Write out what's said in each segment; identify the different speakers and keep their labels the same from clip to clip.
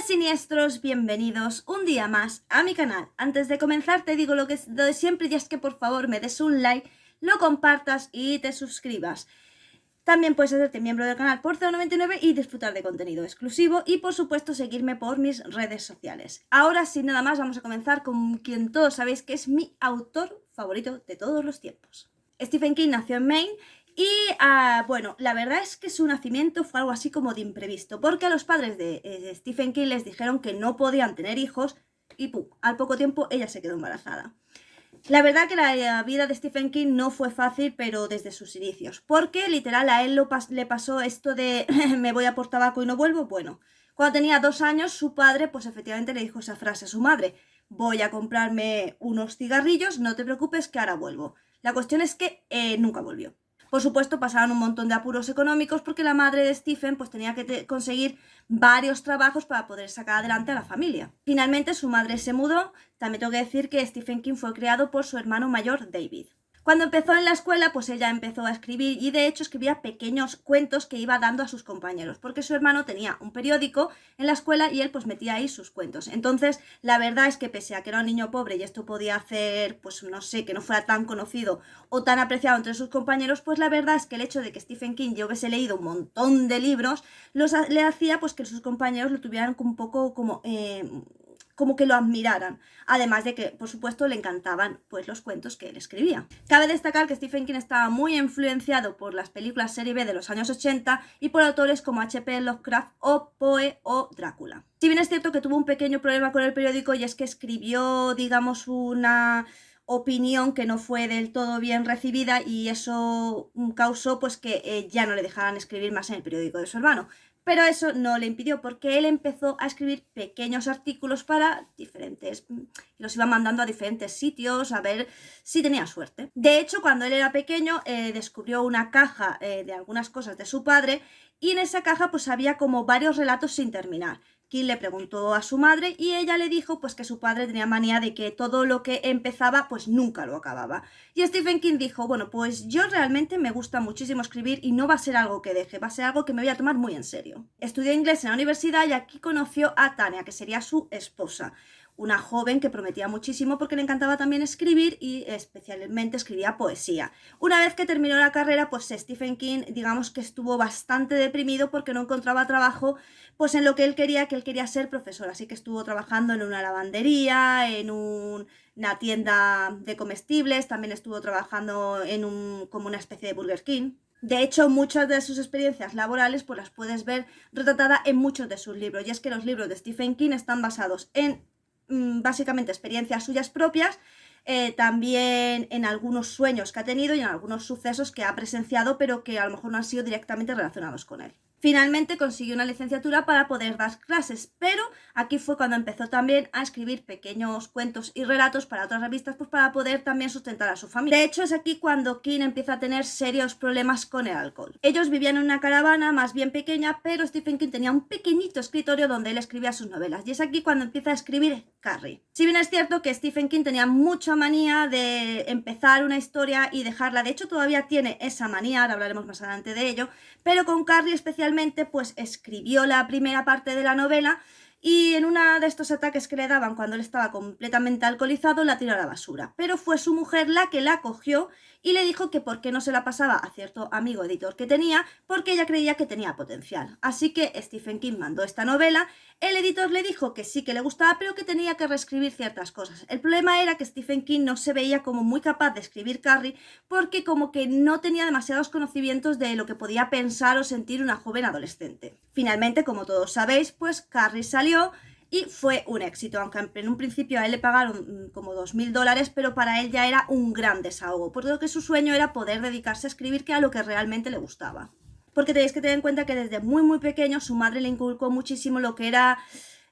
Speaker 1: Siniestros, bienvenidos un día más a mi canal. Antes de comenzar te digo lo de siempre, y es que por favor me des un like, lo compartas y te suscribas. También puedes hacerte miembro del canal por 0,99 y disfrutar de contenido exclusivo y por supuesto seguirme por mis redes sociales. Ahora sin nada más vamos a comenzar con quien todos sabéis que es mi autor favorito de todos los tiempos. Stephen King nació en Maine. Y bueno, la verdad es que su nacimiento fue algo así como de imprevisto, porque a los padres de Stephen King les dijeron que no podían tener hijos y ¡pum! Al poco tiempo ella se quedó embarazada. La verdad que la vida de Stephen King no fue fácil, pero desde sus inicios, porque literal a él le pasó esto de me voy a por tabaco y no vuelvo. Bueno, cuando tenía 2 años su padre pues efectivamente le dijo esa frase a su madre: voy a comprarme unos cigarrillos, no te preocupes que ahora vuelvo. La cuestión es que nunca volvió. Por supuesto, pasaron un montón de apuros económicos porque la madre de Stephen pues tenía que conseguir varios trabajos para poder sacar adelante a la familia. Finalmente su madre se mudó. También tengo que decir que Stephen King fue criado por su hermano mayor, David. Cuando empezó en la escuela, pues ella empezó a escribir y de hecho escribía pequeños cuentos que iba dando a sus compañeros, porque su hermano tenía un periódico en la escuela y él pues metía ahí sus cuentos. Entonces, la verdad es que pese a que era un niño pobre y esto podía hacer, pues no sé, que no fuera tan conocido o tan apreciado entre sus compañeros, pues la verdad es que el hecho de que Stephen King yo hubiese leído un montón de libros, le hacía pues que sus compañeros lo tuvieran un poco como que lo admiraran, además de que, por supuesto, le encantaban pues los cuentos que él escribía. Cabe destacar que Stephen King estaba muy influenciado por las películas serie B de los años 80 y por autores como H.P. Lovecraft o Poe o Drácula. Si bien es cierto que tuvo un pequeño problema con el periódico y es que escribió, digamos, una opinión que no fue del todo bien recibida y eso causó pues que ya no le dejaran escribir más en el periódico de su hermano. Pero eso no le impidió porque él empezó a escribir pequeños artículos para diferentes, los iba mandando a diferentes sitios a ver si tenía suerte. De hecho, cuando él era pequeño descubrió una caja de algunas cosas de su padre y en esa caja pues había como varios relatos sin terminar. King le preguntó a su madre y ella le dijo pues que su padre tenía manía de que todo lo que empezaba pues nunca lo acababa. Y Stephen King dijo, bueno, pues yo realmente me gusta muchísimo escribir y no va a ser algo que deje, va a ser algo que me voy a tomar muy en serio. Estudió inglés en la universidad y aquí conoció a Tanya, que sería su esposa. Una joven que prometía muchísimo porque le encantaba también escribir y especialmente escribía poesía. Una vez que terminó la carrera, pues Stephen King, digamos que estuvo bastante deprimido porque no encontraba trabajo pues en lo que él quería ser profesor, así que estuvo trabajando en una lavandería, en una tienda de comestibles, también estuvo trabajando en como una especie de Burger King. De hecho, muchas de sus experiencias laborales pues las puedes ver retratadas en muchos de sus libros, y es que los libros de Stephen King están basados en básicamente experiencias suyas propias, también en algunos sueños que ha tenido y en algunos sucesos que ha presenciado pero que a lo mejor no han sido directamente relacionados con él. Finalmente consiguió una licenciatura para poder dar clases, pero aquí fue cuando empezó también a escribir pequeños cuentos y relatos para otras revistas pues para poder también sustentar a su familia. De hecho, es aquí cuando King empieza a tener serios problemas con el alcohol. Ellos vivían en una caravana más bien pequeña, pero Stephen King tenía un pequeñito escritorio donde él escribía sus novelas, y es aquí cuando empieza a escribir Carrie. Si bien es cierto que Stephen King tenía mucha manía de empezar una historia y dejarla, de hecho todavía tiene esa manía, ahora hablaremos más adelante de ello, pero con Carrie especialmente pues escribió la primera parte de la novela y en uno de estos ataques que le daban cuando él estaba completamente alcoholizado la tiró a la basura. Pero fue su mujer la que la cogió y le dijo que por qué no se la pasaba a cierto amigo editor que tenía, porque ella creía que tenía potencial. Así que Stephen King mandó esta novela, el editor le dijo que sí que le gustaba, pero que tenía que reescribir ciertas cosas. El problema era que Stephen King no se veía como muy capaz de escribir Carrie porque como que no tenía demasiados conocimientos de lo que podía pensar o sentir una joven adolescente. Finalmente, como todos sabéis, pues Carrie salió y fue un éxito, aunque en un principio a él le pagaron como $2000, pero para él ya era un gran desahogo, por lo que su sueño era poder dedicarse a escribir, que era lo que realmente le gustaba. Porque tenéis que tener en cuenta que desde muy muy pequeño su madre le inculcó muchísimo lo que era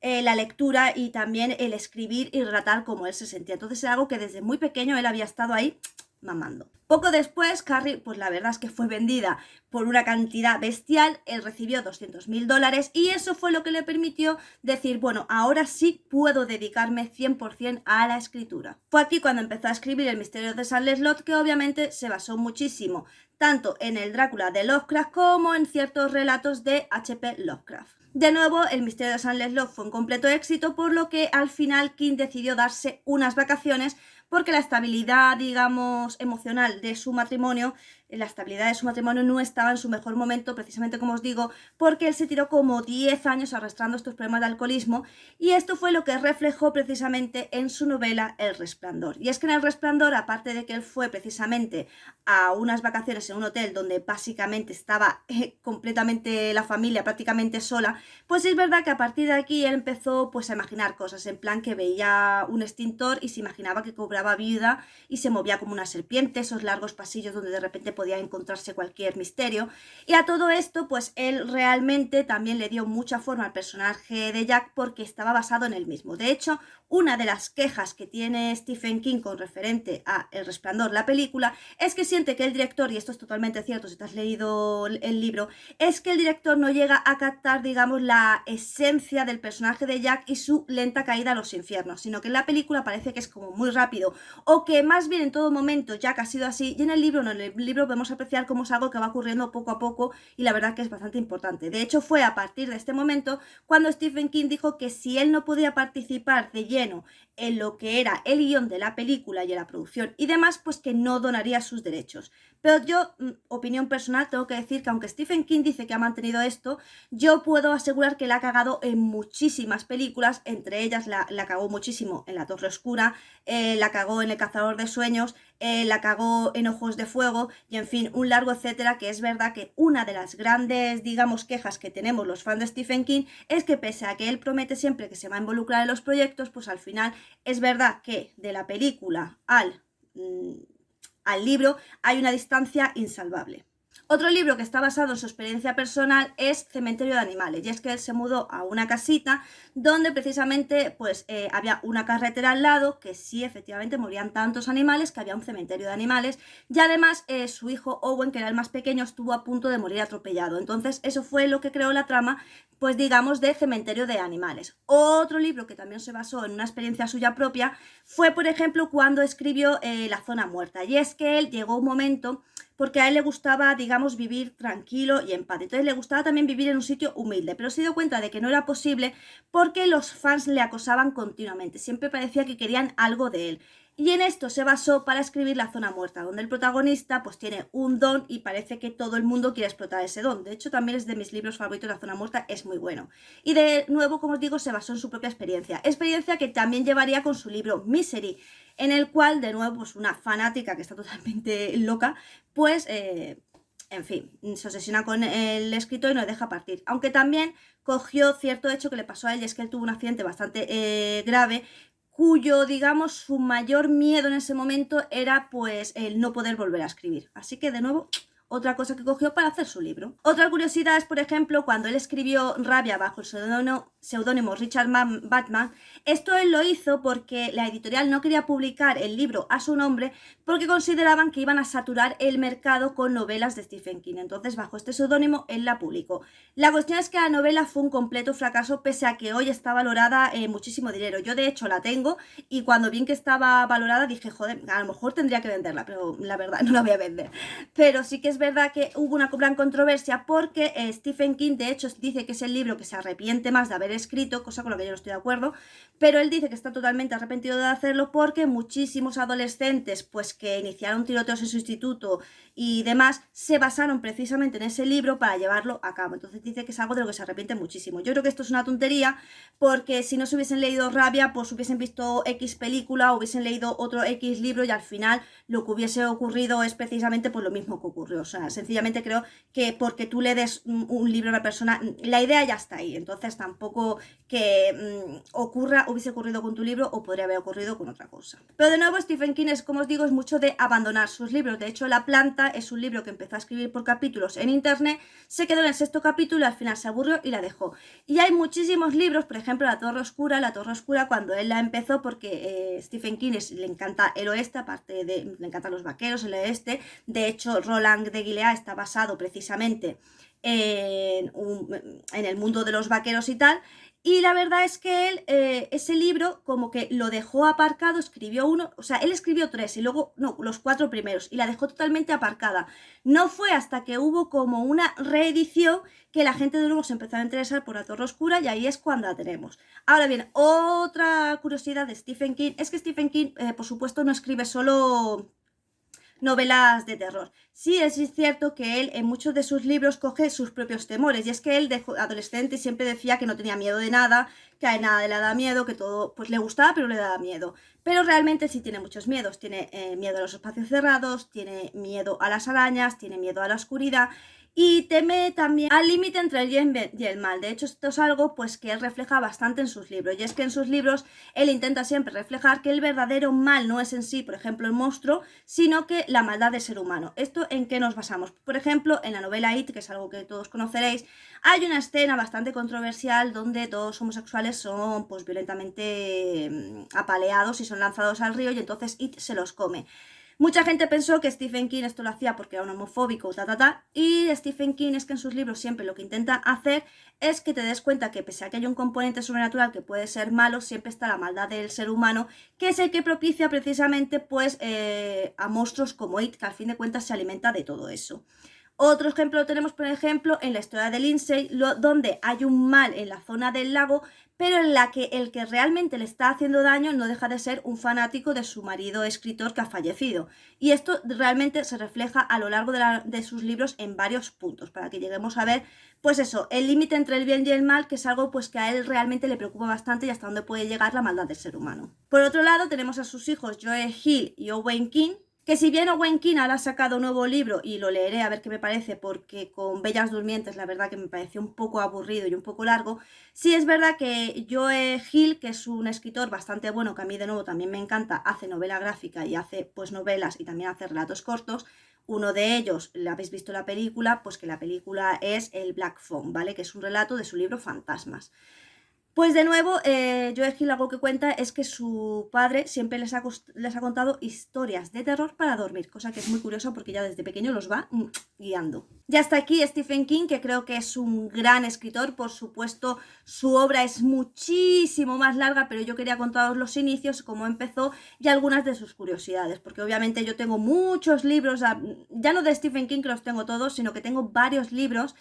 Speaker 1: la lectura y también el escribir y relatar cómo él se sentía. Entonces era algo que desde muy pequeño él había estado ahí mamando. Poco después, Carrie, pues la verdad es que fue vendida por una cantidad bestial, él recibió $200.000 y eso fue lo que le permitió decir, bueno, ahora sí puedo dedicarme 100% a la escritura. Fue aquí cuando empezó a escribir El misterio de San Lancelot, que obviamente se basó muchísimo tanto en el Drácula de Lovecraft como en ciertos relatos de H.P. Lovecraft. De nuevo, El misterio de San Leslo fue un completo éxito, por lo que al final King decidió darse unas vacaciones porque la estabilidad, digamos, emocional de su matrimonio, la estabilidad de su matrimonio no estaba en su mejor momento, precisamente como os digo, porque él se tiró como 10 años arrastrando estos problemas de alcoholismo, y esto fue lo que reflejó precisamente en su novela El Resplandor. Y es que en El Resplandor, aparte de que él fue precisamente a unas vacaciones en un hotel donde básicamente estaba completamente la familia prácticamente sola, pues es verdad que a partir de aquí él empezó pues a imaginar cosas, en plan que veía un extintor y se imaginaba que cobraba vida y se movía como una serpiente, esos largos pasillos donde de repente podía encontrarse cualquier misterio. Y a todo esto pues él realmente también le dio mucha forma al personaje de Jack porque estaba basado en él mismo. De hecho, una de las quejas que tiene Stephen King con referente a El Resplandor, la película, es que siente que el director, y esto es totalmente cierto si te has leído el libro, es que el director no llega a captar, digamos, la esencia del personaje de Jack y su lenta caída a los infiernos, sino que en la película parece que es como muy rápido, o que más bien en todo momento Jack ha sido así, y en el libro no, en el libro podemos apreciar cómo es algo que va ocurriendo poco a poco, y la verdad que es bastante importante. De hecho, fue a partir de este momento cuando Stephen King dijo que si él no podía participar de lleno en lo que era el guión de la película y en la producción y demás, pues que no donaría sus derechos. Pero yo, opinión personal, tengo que decir que aunque Stephen King dice que ha mantenido esto, yo puedo asegurar que la ha cagado en muchísimas películas, entre ellas la cagó muchísimo en La Torre Oscura, la cagó en El Cazador de Sueños, la cagó en Ojos de Fuego, y en fin, un largo etcétera, que es verdad que una de las grandes, digamos, quejas que tenemos los fans de Stephen King es que pese a que él promete siempre que se va a involucrar en los proyectos, pues al final es verdad que de la película al libro hay una distancia insalvable. Otro libro que está basado en su experiencia personal es Cementerio de Animales, y es que él se mudó a una casita donde precisamente pues había una carretera al lado, que sí, efectivamente morían tantos animales que había un cementerio de animales, y además su hijo Owen, que era el más pequeño, estuvo a punto de morir atropellado. Entonces eso fue lo que creó la trama, pues digamos, de Cementerio de Animales. Otro libro que también se basó en una experiencia suya propia fue, por ejemplo, cuando escribió La Zona Muerta, y es que él llegó un momento, porque a él le gustaba, digamos, vivir tranquilo y en paz. Entonces le gustaba también vivir en un sitio humilde, pero se dio cuenta de que no era posible porque los fans le acosaban continuamente. Siempre parecía que querían algo de él. Y en esto se basó para escribir La Zona Muerta, donde el protagonista pues tiene un don y parece que todo el mundo quiere explotar ese don. De hecho, también es de mis libros favoritos, La Zona Muerta, es muy bueno. Y de nuevo, como os digo, se basó en su propia experiencia. Experiencia que también llevaría con su libro Misery, en el cual, de nuevo, pues una fanática que está totalmente loca, pues, en fin, se obsesiona con el escritor y no le deja partir. Aunque también cogió cierto hecho que le pasó a él, y es que él tuvo un accidente bastante grave, cuyo, digamos, su mayor miedo en ese momento era, pues, el no poder volver a escribir. Así que, de nuevo, otra cosa que cogió para hacer su libro. Otra curiosidad es, por ejemplo, cuando él escribió Rabia bajo el seudónimo Richard Bachman, esto él lo hizo porque la editorial no quería publicar el libro a su nombre porque consideraban que iban a saturar el mercado con novelas de Stephen King. Entonces, bajo este seudónimo, él la publicó. La cuestión es que la novela fue un completo fracaso, pese a que hoy está valorada en muchísimo dinero. Yo, de hecho, la tengo y cuando vi que estaba valorada dije, joder, a lo mejor tendría que venderla, pero la verdad no la voy a vender. Pero sí que es verdad que hubo una gran controversia porque Stephen King, de hecho, dice que es el libro que se arrepiente más de haber escrito, cosa con la que yo no estoy de acuerdo, pero él dice que está totalmente arrepentido de hacerlo porque muchísimos adolescentes pues que iniciaron tiroteos en su instituto y demás se basaron precisamente en ese libro para llevarlo a cabo. Entonces dice que es algo de lo que se arrepiente muchísimo. Yo creo que esto es una tontería porque si no se hubiesen leído Rabia, pues hubiesen visto X película, hubiesen leído otro X libro y al final lo que hubiese ocurrido es precisamente pues lo mismo que ocurrió. O sea, sencillamente creo que porque tú le des un libro a una persona, la idea ya está ahí. Entonces tampoco que hubiese ocurrido con tu libro o podría haber ocurrido con otra cosa. Pero de nuevo, Stephen King es, como os digo, es mucho de abandonar sus libros. De hecho, La Planta es un libro que empezó a escribir por capítulos en internet, se quedó en el 6.º capítulo y al final se aburrió y la dejó. Y hay muchísimos libros, por ejemplo, La Torre Oscura, cuando él la empezó, porque Stephen King le encanta el oeste, aparte de, le encantan los vaqueros, el oeste. De hecho, Roland de Gilead está basado precisamente en el mundo de los vaqueros y tal. Y la verdad es que él, ese libro, como que lo dejó aparcado, escribió uno, o sea, él escribió 3 y luego, no, los 4 primeros, y la dejó totalmente aparcada. No fue hasta que hubo como una reedición que la gente de nuevo se empezó a interesar por La Torre Oscura y ahí es cuando la tenemos. Ahora bien, otra curiosidad de Stephen King es que Stephen King, por supuesto, no escribe solo novelas de terror. Sí, es cierto que él en muchos de sus libros coge sus propios temores, y es que él de adolescente siempre decía que no tenía miedo de nada, que a nada le da miedo, que todo pues le gustaba pero le daba miedo. Pero realmente sí tiene muchos miedos, tiene miedo a los espacios cerrados, tiene miedo a las arañas, tiene miedo a la oscuridad y teme también al límite entre el bien y el mal. De hecho, esto es algo pues que él refleja bastante en sus libros, y es que en sus libros él intenta siempre reflejar que el verdadero mal no es en sí, por ejemplo, el monstruo, sino que la maldad del ser humano. ¿Esto en qué nos basamos? Por ejemplo, en la novela It, que es algo que todos conoceréis, hay una escena bastante controversial donde dos homosexuales son pues violentamente apaleados y son lanzados al río, y entonces It se los come. Mucha gente pensó que Stephen King esto lo hacía porque era un homofóbico, y Stephen King es que en sus libros siempre lo que intenta hacer es que te des cuenta que pese a que hay un componente sobrenatural que puede ser malo, siempre está la maldad del ser humano, que es el que propicia precisamente pues a monstruos como It, que al fin de cuentas se alimenta de todo eso. Otro ejemplo lo tenemos, por ejemplo, en la historia de Lindsay, donde hay un mal en la zona del lago, pero en la que el que realmente le está haciendo daño no deja de ser un fanático de su marido escritor que ha fallecido. Y esto realmente se refleja a lo largo de sus libros en varios puntos, para que lleguemos a ver, pues eso, el límite entre el bien y el mal, que es algo pues que a él realmente le preocupa bastante y hasta dónde puede llegar la maldad del ser humano. Por otro lado, tenemos a sus hijos Joe Hill y Owen King, que si bien Owen King ahora ha sacado un nuevo libro, y lo leeré a ver qué me parece, porque con Bellas Durmientes la verdad que me pareció un poco aburrido y un poco largo, sí es verdad que Joe Hill, que es un escritor bastante bueno, que a mí de nuevo también me encanta, hace novela gráfica y hace pues novelas y también hace relatos cortos. Uno de ellos, ¿le habéis visto la película? Pues que la película es El Black Phone, ¿vale? Que es un relato de su libro Fantasmas. Pues de nuevo, Joe Hill algo que cuenta es que su padre siempre les ha contado historias de terror para dormir, cosa que es muy curiosa porque ya desde pequeño los va guiando. Ya está aquí Stephen King, que creo que es un gran escritor. Por supuesto, su obra es muchísimo más larga, pero yo quería contaros los inicios, cómo empezó y algunas de sus curiosidades, porque obviamente yo tengo muchos libros, ya no de Stephen King que los tengo todos, sino que tengo varios libros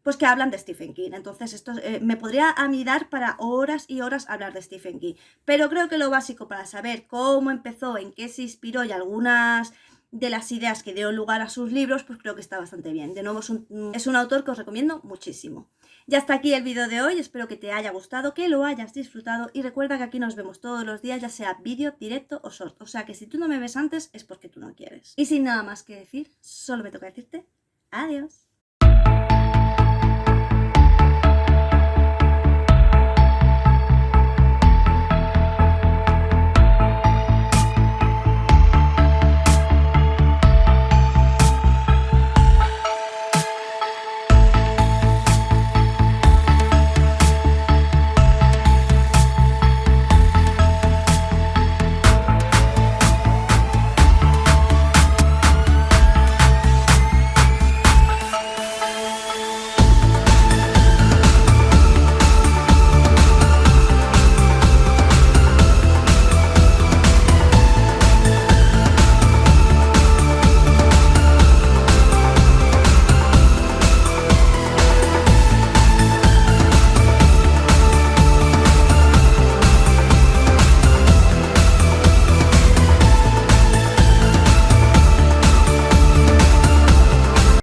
Speaker 1: pues que hablan de Stephen King. Entonces esto me podría a mí dar para horas y horas hablar de Stephen King, pero creo que lo básico para saber cómo empezó, en qué se inspiró y algunas de las ideas que dio lugar a sus libros, pues creo que está bastante bien. De nuevo es un autor que os recomiendo muchísimo. Ya está aquí el vídeo de hoy, espero que te haya gustado, que lo hayas disfrutado, y recuerda que aquí nos vemos todos los días, ya sea vídeo, directo o short. O sea que si tú no me ves antes es porque tú no quieres. Y sin nada más que decir, solo me toca decirte adiós.